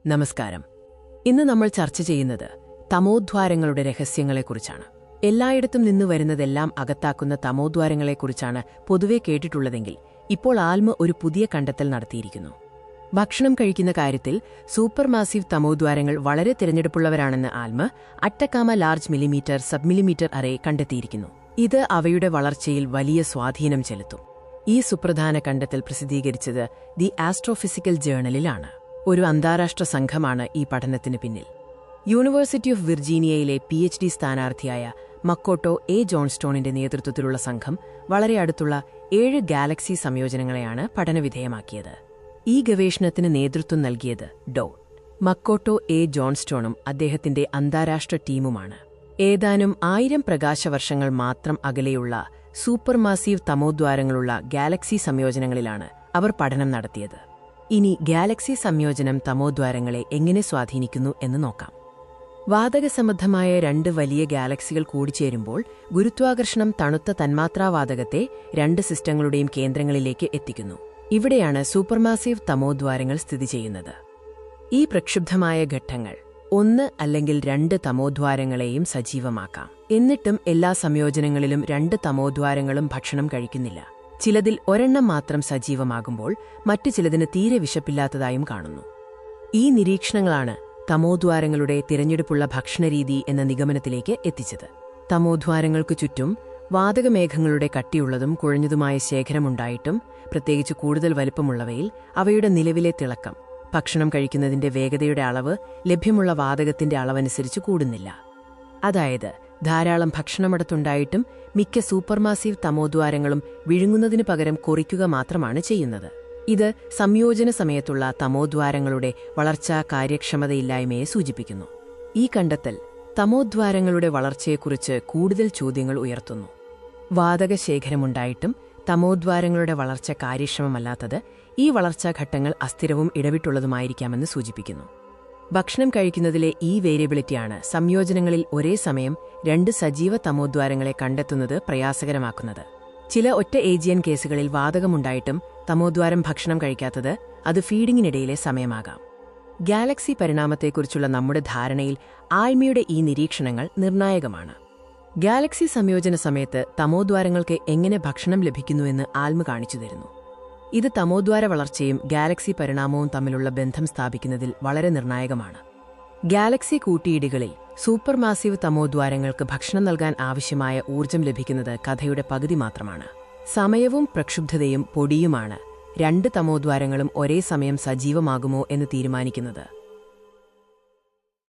നമസ്കാരം. ഇന്ന് നമ്മൾ ചർച്ച ചെയ്യുന്നത് തമോദ്വാരങ്ങളുടെ രഹസ്യങ്ങളെക്കുറിച്ചാണ്. എല്ലായിടത്തും നിന്ന് വരുന്നതെല്ലാം അകത്താക്കുന്ന തമോദ്വാരങ്ങളെക്കുറിച്ചാണ് പൊതുവെ കേട്ടിട്ടുള്ളതെങ്കിൽ ഇപ്പോൾ ആൽമ ഒരു പുതിയ കണ്ടെത്തൽ നടത്തിയിരിക്കുന്നു. ഭക്ഷണം കഴിക്കുന്ന കാര്യത്തിൽ സൂപ്പർ മാസീവ് തമോദ്വാരങ്ങൾ വളരെ തിരഞ്ഞെടുപ്പുള്ളവരാണെന്ന് ALMA Atacama large millimetre sub millimetre array കണ്ടെത്തിയിരിക്കുന്നു. ഇത് അവയുടെ വളർച്ചയിൽ വലിയ സ്വാധീനം ചെലുത്തും. ഈ സുപ്രധാന കണ്ടെത്തൽ പ്രസിദ്ധീകരിച്ചത് ദി ആസ്ട്രോഫിസിക്കൽ ജേണലിലാണ്. ഒരു അന്താരാഷ്ട്ര സംഘമാണ് ഈ പഠനത്തിന് പിന്നിൽ. യൂണിവേഴ്സിറ്റി ഓഫ് വിർജീനിയയിലെ PhD സ്ഥാനാർത്ഥിയായ മക്കോട്ടോ എ ജോൺസ്റ്റോണിന്റെ നേതൃത്വത്തിലുള്ള സംഘം വളരെ അടുത്തുള്ള 7 ഗാലക്സി സംയോജനങ്ങളെയാണ് പഠനവിധേയമാക്കിയത്. ഈ ഗവേഷണത്തിന് നേതൃത്വം നൽകിയത് മക്കോട്ടോ എ ജോൺസ്റ്റോണും അദ്ദേഹത്തിന്റെ അന്താരാഷ്ട്ര ടീമുമാണ്. ഏതാനും 1000 പ്രകാശവർഷങ്ങൾ മാത്രം അകലെയുള്ള സൂപ്പർമാസീവ് തമോദ്വാരങ്ങളുള്ള ഗാലക്സി സംയോജനങ്ങളിലാണ് അവർ പഠനം നടത്തിയത്. ഇനി ഗാലക്സി സംയോജനം തമോദ്വാരങ്ങളെ എങ്ങനെ സ്വാധീനിക്കുന്നു എന്ന് നോക്കാം. വാതകസംബന്ധമായ 2 വലിയ ഗാലക്സികൾ കൂടിച്ചേരുമ്പോൾ ഗുരുത്വാകർഷണം തണുത്ത തന്മാത്രാവാതകത്തെ 2 സിസ്റ്റങ്ങളുടെയും കേന്ദ്രങ്ങളിലേക്ക് എത്തിക്കുന്നു. ഇവിടെയാണ് സൂപ്പർമാസീവ് തമോദ്വാരങ്ങൾ സ്ഥിതി ചെയ്യുന്നത്. ഈ പ്രക്ഷുബ്ധമായ ഘട്ടങ്ങൾ 1 അല്ലെങ്കിൽ 2 തമോദ്വാരങ്ങളെയും സജീവമാക്കാം. എന്നിട്ടും എല്ലാ സംയോജനങ്ങളിലും 2 തമോദ്വാരങ്ങളും ഭക്ഷണം കഴിക്കുന്നില്ല. ചിലതിൽ ഒരെണ്ണം മാത്രം സജീവമാകുമ്പോൾ മറ്റു ചിലതിന് തീരെ വിശപ്പില്ലാത്തതായും കാണുന്നു. ഈ നിരീക്ഷണങ്ങളാണ് തമോദ്വാരങ്ങളുടെ തിരഞ്ഞെടുപ്പുള്ള ഭക്ഷണരീതി എന്ന നിഗമനത്തിലേക്ക് എത്തിച്ചത്. തമോദ്വാരങ്ങൾക്കു ചുറ്റും വാതകമേഘങ്ങളുടെ കട്ടിയുള്ളതും കുഴഞ്ഞതുമായ ശേഖരമുണ്ടായിട്ടും, പ്രത്യേകിച്ച് കൂടുതൽ വലിപ്പമുള്ളവയിൽ അവയുടെ നിലവിലെ തിളക്കം, ഭക്ഷണം കഴിക്കുന്നതിന്റെ വേഗതയുടെ അളവ് ലഭ്യമുള്ള വാതകത്തിന്റെ അളവനുസരിച്ച് കൂടുന്നില്ല. അതായത് ധാരാളം ഭക്ഷണമടത്തുണ്ടായിട്ടും മിക്ക സൂപ്പർമാസീവ് തമോദ്വാരങ്ങളും വിഴുങ്ങുന്നതിനു പകരം കൊറിക്കുക മാത്രമാണ് ചെയ്യുന്നത്. ഇത് സംയോജന സമയത്തുള്ള തമോദ്വാരങ്ങളുടെ വളർച്ചാ കാര്യക്ഷമതയില്ലായ്മയെ സൂചിപ്പിക്കുന്നു. ഈ കണ്ടെത്തൽ തമോദ്വാരങ്ങളുടെ വളർച്ചയെക്കുറിച്ച് കൂടുതൽ ചോദ്യങ്ങൾ ഉയർത്തുന്നു. വാതകശേഖരമുണ്ടായിട്ടും തമോദ്വാരങ്ങളുടെ വളർച്ച കാര്യക്ഷമമല്ലാത്തത് ഈ വളർച്ചാഘട്ടങ്ങൾ അസ്ഥിരവും ഇടവിട്ടുള്ളതുമായിരിക്കാമെന്ന് സൂചിപ്പിക്കുന്നു. ഭക്ഷണം കഴിക്കുന്നതിലെ ഈ വേരിയബിലിറ്റിയാണ് സംയോജനങ്ങളിൽ ഒരേ സമയം 2 സജീവ തമോദ്വാരങ്ങളെ കണ്ടെത്തുന്നത് പ്രയാസകരമാക്കുന്നത്. ചില ഒറ്റ ഏജിയൻ കേസുകളിൽ വാതകമുണ്ടായിട്ടും തമോദ്വാരം ഭക്ഷണം കഴിക്കാത്തത് അത് ഫീഡിങ്ങിനിടയിലെ സമയമാകാം. ഗാലക്സി പരിണാമത്തെക്കുറിച്ചുള്ള നമ്മുടെ ധാരണയിൽ ആൽമയുടെ ഈ നിരീക്ഷണങ്ങൾ നിർണായകമാണ്. ഗാലക്സി സംയോജന സമയത്ത് തമോദ്വാരങ്ങൾക്ക് എങ്ങനെ ഭക്ഷണം ലഭിക്കുന്നുവെന്ന് ആൽമ കാണിച്ചു തരുന്നു. ഇത് തമോദ്വാര വളർച്ചയും ഗാലക്സി പരിണാമവും തമ്മിലുള്ള ബന്ധം സ്ഥാപിക്കുന്നതിൽ വളരെ നിർണായകമാണ്. ഗാലക്സി കൂട്ടിയിടികളിൽ സൂപ്പർമാസീവ് തമോദ്വാരങ്ങൾക്ക് ഭക്ഷണം നൽകാൻ ആവശ്യമായ ഊർജ്ജം ലഭിക്കുന്നത് കഥയുടെ പകുതി മാത്രമാണ്. സമയവും പ്രക്ഷുബ്ധതയും പൊടിയുമാണ് 2 തമോദ്വാരങ്ങളും ഒരേ സമയം സജീവമാകുമോ എന്ന് തീരുമാനിക്കുന്നത്.